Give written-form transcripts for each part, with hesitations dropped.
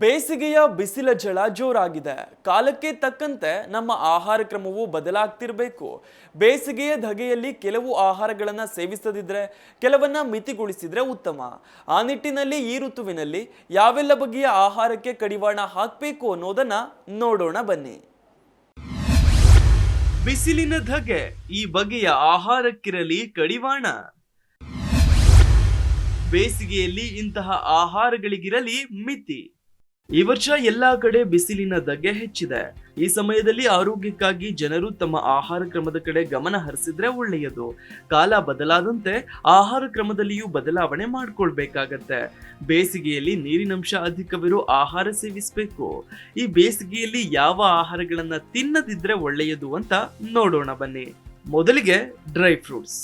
ಬೇಸಿಗೆಯ ಬಿಸಿಲ ಝಳ ಜೋರಾಗಿದೆ. ಕಾಲಕ್ಕೆ ತಕ್ಕಂತೆ ನಮ್ಮ ಆಹಾರ ಕ್ರಮವು ಬದಲಾಗ್ತಿರಬೇಕು. ಬೇಸಿಗೆಯ ಧಗೆಯಲ್ಲಿ ಕೆಲವು ಆಹಾರಗಳನ್ನು ಸೇವಿಸದಿದ್ರೆ ಕೆಲವನ್ನ ಮಿತಿಗೊಳಿಸಿದ್ರೆ ಉತ್ತಮ. ಆ ನಿಟ್ಟಿನಲ್ಲಿ ಈ ಋತುವಿನಲ್ಲಿ ಯಾವೆಲ್ಲ ಬಗೆಯ ಆಹಾರಕ್ಕೆ ಕಡಿವಾಣ ಹಾಕಬೇಕು ಅನ್ನೋದನ್ನ ನೋಡೋಣ ಬನ್ನಿ. ಬಿಸಿಲಿನ ಧಗೆ, ಈ ಬಗೆಯ ಆಹಾರಕ್ಕಿರಲಿ ಕಡಿವಾಣ. ಬೇಸಿಗೆಯಲ್ಲಿ ಇಂತಹ ಆಹಾರಗಳಿಗಿರಲಿ ಮಿತಿ. ಈ ವರ್ಷ ಎಲ್ಲಾ ಕಡೆ ಬಿಸಿಲಿನ ಧಗೆ ಹೆಚ್ಚಿದೆ. ಈ ಸಮಯದಲ್ಲಿ ಆರೋಗ್ಯಕ್ಕಾಗಿ ಜನರು ತಮ್ಮ ಆಹಾರ ಕ್ರಮದ ಕಡೆ ಗಮನ ಹರಿಸಿದ್ರೆ ಒಳ್ಳೆಯದು. ಕಾಲ ಬದಲಾದಂತೆ ಆಹಾರ ಕ್ರಮದಲ್ಲಿಯೂ ಬದಲಾವಣೆ ಮಾಡ್ಕೊಳ್ಬೇಕಾಗತ್ತೆ. ಬೇಸಿಗೆಯಲ್ಲಿ ನೀರಿನಂಶ ಅಧಿಕವಿರೋ ಆಹಾರ ಸೇವಿಸಬೇಕು. ಈ ಬೇಸಿಗೆಯಲ್ಲಿ ಯಾವ ಆಹಾರಗಳನ್ನ ತಿನ್ನದಿದ್ರೆ ಒಳ್ಳೆಯದು ಅಂತ ನೋಡೋಣ ಬನ್ನಿ. ಮೊದಲಿಗೆ ಡ್ರೈ ಫ್ರೂಟ್ಸ್.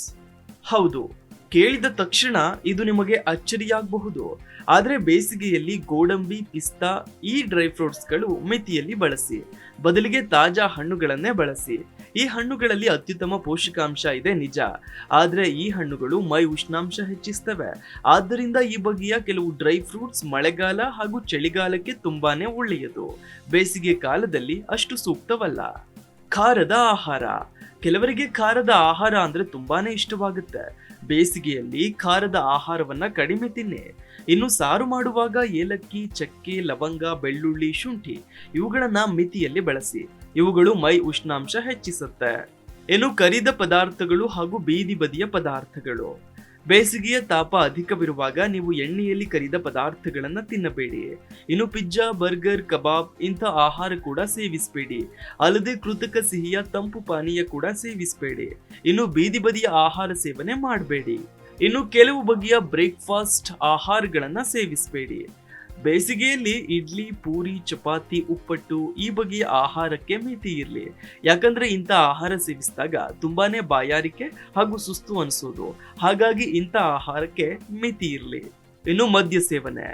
ಹೌದು, ಕೇಳಿದ ತಕ್ಷಣ ಇದು ನಿಮಗೆ ಅಚ್ಚರಿಯಾಗಬಹುದು. ಆದರೆ ಬೇಸಿಗೆಯಲ್ಲಿ ಗೋಡಂಬಿ, ಪಿಸ್ತಾ ಈ ಡ್ರೈ ಫ್ರೂಟ್ಸ್ಗಳು ಮಿತಿಯಲ್ಲಿ ಬಳಸಿ. ಬದಲಿಗೆ ತಾಜಾ ಹಣ್ಣುಗಳನ್ನೇ ಬಳಸಿ. ಈ ಹಣ್ಣುಗಳಲ್ಲಿ ಅತ್ಯುತ್ತಮ ಪೋಷಕಾಂಶ ಇದೆ ನಿಜ, ಆದರೆ ಈ ಹಣ್ಣುಗಳು ಮೈ ಉಷ್ಣಾಂಶ ಹೆಚ್ಚಿಸ್ತವೆ. ಆದ್ದರಿಂದ ಈ ಬಗೆಯ ಕೆಲವು ಡ್ರೈ ಫ್ರೂಟ್ಸ್ ಮಳೆಗಾಲ ಹಾಗೂ ಚಳಿಗಾಲಕ್ಕೆ ತುಂಬಾನೇ ಒಳ್ಳೆಯದು. ಬೇಸಿಗೆ ಕಾಲದಲ್ಲಿ ಅಷ್ಟು ಸೂಕ್ತವಲ್ಲ. ಖಾರದ ಆಹಾರ. ಕೆಲವರಿಗೆ ಖಾರದ ಆಹಾರ ಅಂದ್ರೆ ತುಂಬಾನೇ ಇಷ್ಟವಾಗುತ್ತೆ. ಬೇಸಿಗೆಯಲ್ಲಿ ಖಾರದ ಆಹಾರವನ್ನ ಕಡಿಮೆ ತಿನ್ನಿ. ಇನ್ನು ಸಾರು ಮಾಡುವಾಗ ಏಲಕ್ಕಿ, ಚಕ್ಕೆ, ಲವಂಗ, ಬೆಳ್ಳುಳ್ಳಿ, ಶುಂಠಿ ಇವುಗಳನ್ನ ಮಿತಿಯಲ್ಲಿ ಬಳಸಿ. ಇವುಗಳು ಮೈ ಉಷ್ಣಾಂಶ ಹೆಚ್ಚಿಸುತ್ತೆ. ಇನ್ನು ಕರಿದ ಪದಾರ್ಥಗಳು ಹಾಗೂ ಬೀದಿ ಬದಿಯ ಪದಾರ್ಥಗಳು. ಬೇಸಿಗೆಯ ತಾಪ ಅಧಿಕವಿರುವಾಗ ನೀವು ಎಣ್ಣೆಯಲ್ಲಿ ಕರಿದ ಪದಾರ್ಥಗಳನ್ನ ತಿನ್ನಬೇಡಿ. ಇನ್ನು ಪಿಜ್ಜಾ, ಬರ್ಗರ್, ಕಬಾಬ್ ಇಂಥ ಆಹಾರ ಕೂಡ ಸೇವಿಸಬೇಡಿ. ಅಲ್ಲದೆ ಕೃತಕ ಸಿಹಿಯ ತಂಪು ಪಾನೀಯ ಕೂಡ ಸೇವಿಸಬೇಡಿ. ಇನ್ನು ಬೀದಿ ಬದಿಯ ಆಹಾರ ಸೇವನೆ ಮಾಡಬೇಡಿ. ಇನ್ನು ಕೆಲವು ಬಗೆಯ ಬ್ರೇಕ್ಫಾಸ್ಟ್ ಆಹಾರಗಳನ್ನ ಸೇವಿಸಬೇಡಿ. ಬೇಸಿಗೆಯಲ್ಲಿ ಇಡ್ಲಿ, ಪೂರಿ, ಚಪಾತಿ, ಉಪ್ಪಟ್ಟು ಈ ಬಗೆಯ ಆಹಾರಕ್ಕೆ ಮಿತಿ ಇರಲಿ. ಯಾಕಂದ್ರೆ ಇಂಥ ಆಹಾರ ಸೇವಿಸಿದಾಗ ತುಂಬಾನೇ ಬಾಯಾರಿಕೆ ಹಾಗೂ ಸುಸ್ತು ಅನಿಸೋದು. ಹಾಗಾಗಿ ಇಂಥ ಆಹಾರಕ್ಕೆ ಮಿತಿ ಇರಲಿ. ಇನ್ನು ಮದ್ಯ ಸೇವನೆ.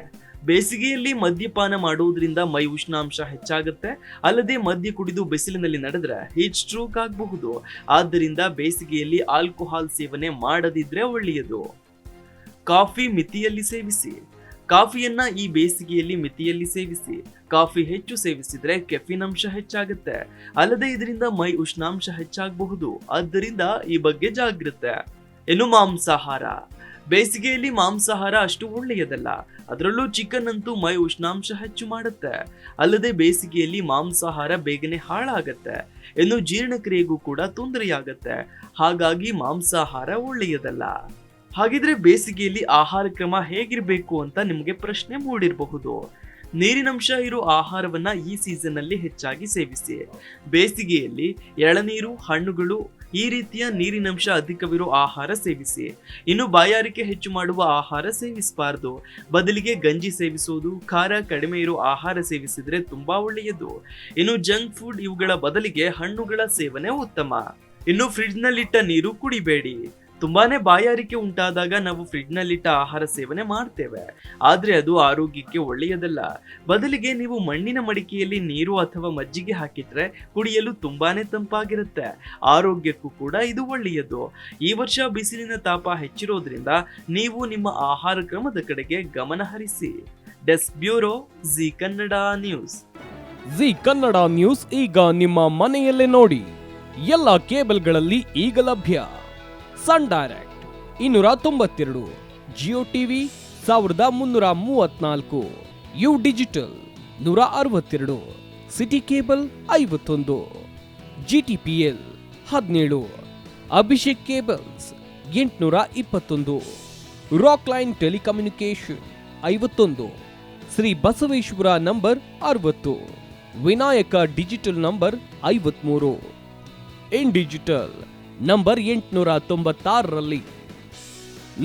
ಬೇಸಿಗೆಯಲ್ಲಿ ಮದ್ಯಪಾನ ಮಾಡುವುದರಿಂದ ಮೈ ಉಷ್ಣಾಂಶ ಹೆಚ್ಚಾಗುತ್ತೆ. ಅಲ್ಲದೆ ಮದ್ಯ ಕುಡಿದು ಬಿಸಿಲಿನಲ್ಲಿ ನಡೆದ್ರೆ ಹೀಟ್ ಸ್ಟ್ರೋಕ್ ಆಗಬಹುದು. ಆದ್ದರಿಂದ ಬೇಸಿಗೆಯಲ್ಲಿ ಆಲ್ಕೋಹಾಲ್ ಸೇವನೆ ಮಾಡದಿದ್ರೆ ಒಳ್ಳೆಯದು. ಕಾಫಿ ಮಿತಿಯಲ್ಲಿ ಸೇವಿಸಿ. ಕಾಫಿಯನ್ನ ಈ ಬೇಸಿಗೆಯಲ್ಲಿ ಮಿತಿಯಲ್ಲಿ ಸೇವಿಸಿ. ಕಾಫಿ ಹೆಚ್ಚು ಸೇವಿಸಿದ್ರೆ ಕೆಫಿನ್ ಅಂಶ ಹೆಚ್ಚಾಗುತ್ತೆ. ಅಲ್ಲದೆ ಇದರಿಂದ ಮೈ ಉಷ್ಣಾಂಶ ಹೆಚ್ಚಾಗಬಹುದು. ಆದ್ದರಿಂದ ಈ ಬಗ್ಗೆ ಜಾಗೃತೆ. ಇನ್ನು ಮಾಂಸಾಹಾರ. ಬೇಸಿಗೆಯಲ್ಲಿ ಮಾಂಸಾಹಾರ ಅಷ್ಟು ಒಳ್ಳೆಯದಲ್ಲ. ಅದರಲ್ಲೂ ಚಿಕನ್ ಅಂತೂ ಮೈ ಉಷ್ಣಾಂಶ ಹೆಚ್ಚು ಮಾಡುತ್ತೆ. ಅಲ್ಲದೆ ಬೇಸಿಗೆಯಲ್ಲಿ ಮಾಂಸಾಹಾರ ಬೇಗನೆ ಹಾಳಾಗತ್ತೆ. ಇನ್ನು ಜೀರ್ಣಕ್ರಿಯೆಗೂ ಕೂಡ ತೊಂದರೆಯಾಗತ್ತೆ. ಹಾಗಾಗಿ ಮಾಂಸಾಹಾರ ಒಳ್ಳೆಯದಲ್ಲ. ಹಾಗಿದ್ರೆ ಬೇಸಿಗೆಯಲ್ಲಿ ಆಹಾರ ಕ್ರಮ ಹೇಗಿರಬೇಕು ಅಂತ ನಿಮಗೆ ಪ್ರಶ್ನೆ ಮೂಡಿರಬಹುದು. ನೀರಿನಂಶ ಇರೋ ಆಹಾರವನ್ನ ಈ ಸೀಸನ್ ಅಲ್ಲಿ ಹೆಚ್ಚಾಗಿ ಸೇವಿಸಿ. ಬೇಸಿಗೆಯಲ್ಲಿ ಎಳನೀರು, ಹಣ್ಣುಗಳು ಈ ರೀತಿಯ ನೀರಿನಂಶ ಅಧಿಕವಿರೋ ಆಹಾರ ಸೇವಿಸಿ. ಇನ್ನು ಬಾಯಾರಿಕೆ ಹೆಚ್ಚು ಮಾಡುವ ಆಹಾರ ಸೇವಿಸಬಾರದು. ಬದಲಿಗೆ ಗಂಜಿ ಸೇವಿಸುವುದು, ಖಾರ ಕಡಿಮೆ ಇರೋ ಆಹಾರ ಸೇವಿಸಿದ್ರೆ ತುಂಬಾ ಒಳ್ಳೆಯದು. ಇನ್ನು ಜಂಕ್ ಫುಡ್ ಇವುಗಳ ಬದಲಿಗೆ ಹಣ್ಣುಗಳ ಸೇವನೆ ಉತ್ತಮ. ಇನ್ನು ಫ್ರಿಡ್ಜ್ ನಲ್ಲಿಟ್ಟ ನೀರು ಕುಡಿಬೇಡಿ. ತುಂಬಾನೇ ಬಾಯಾರಿಕೆ ಉಂಟಾದಾಗ ನಾವು ಫ್ರಿಡ್ಜ್ ನಲ್ಲಿಟ್ಟ ಆಹಾರ ಸೇವನೆ ಮಾಡ್ತೇವೆ. ಆದ್ರೆ ಅದು ಆರೋಗ್ಯಕ್ಕೆ ಒಳ್ಳೆಯದಲ್ಲ. ಬದಲಿಗೆ ನೀವು ಮಣ್ಣಿನ ಮಡಿಕೆಯಲ್ಲಿ ನೀರು ಅಥವಾ ಮಜ್ಜಿಗೆ ಹಾಕಿಟ್ರೆ ಕುಡಿಯಲು ತುಂಬಾನೇ ತಂಪಾಗಿರುತ್ತೆ. ಆರೋಗ್ಯಕ್ಕೂ ಕೂಡ ಇದು ಒಳ್ಳೆಯದು. ಈ ವರ್ಷ ಬಿಸಿಲಿನ ತಾಪ ಹೆಚ್ಚಿರೋದ್ರಿಂದ ನೀವು ನಿಮ್ಮ ಆಹಾರ ಕ್ರಮದ ಕಡೆಗೆ ಗಮನ ಹರಿಸಿ. Desk bureau, Zee Kannada news. Zee Kannada news ಈಗ ನಿಮ್ಮ ಮನೆಯಲ್ಲೇ ನೋಡಿ. ಎಲ್ಲ ಕೇಬಲ್ಗಳಲ್ಲಿ ಈಗ ಲಭ್ಯ. Sun Direct 292, Jio TV 1334, U digital 162, City cable 51, GTPL 17, Abhishek cables 821, Rock Line telecommunication 51, Shri Basaveshwara number 60, Vinayaka digital number 53, In digital number 896ರಲ್ಲಿ.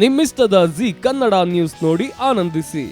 ನಿಮ್ಮಿಷ್ಟದ ಜಿ ಕನ್ನಡ ನ್ಯೂಸ್ ನೋಡಿ ಆನಂದಿಸಿ.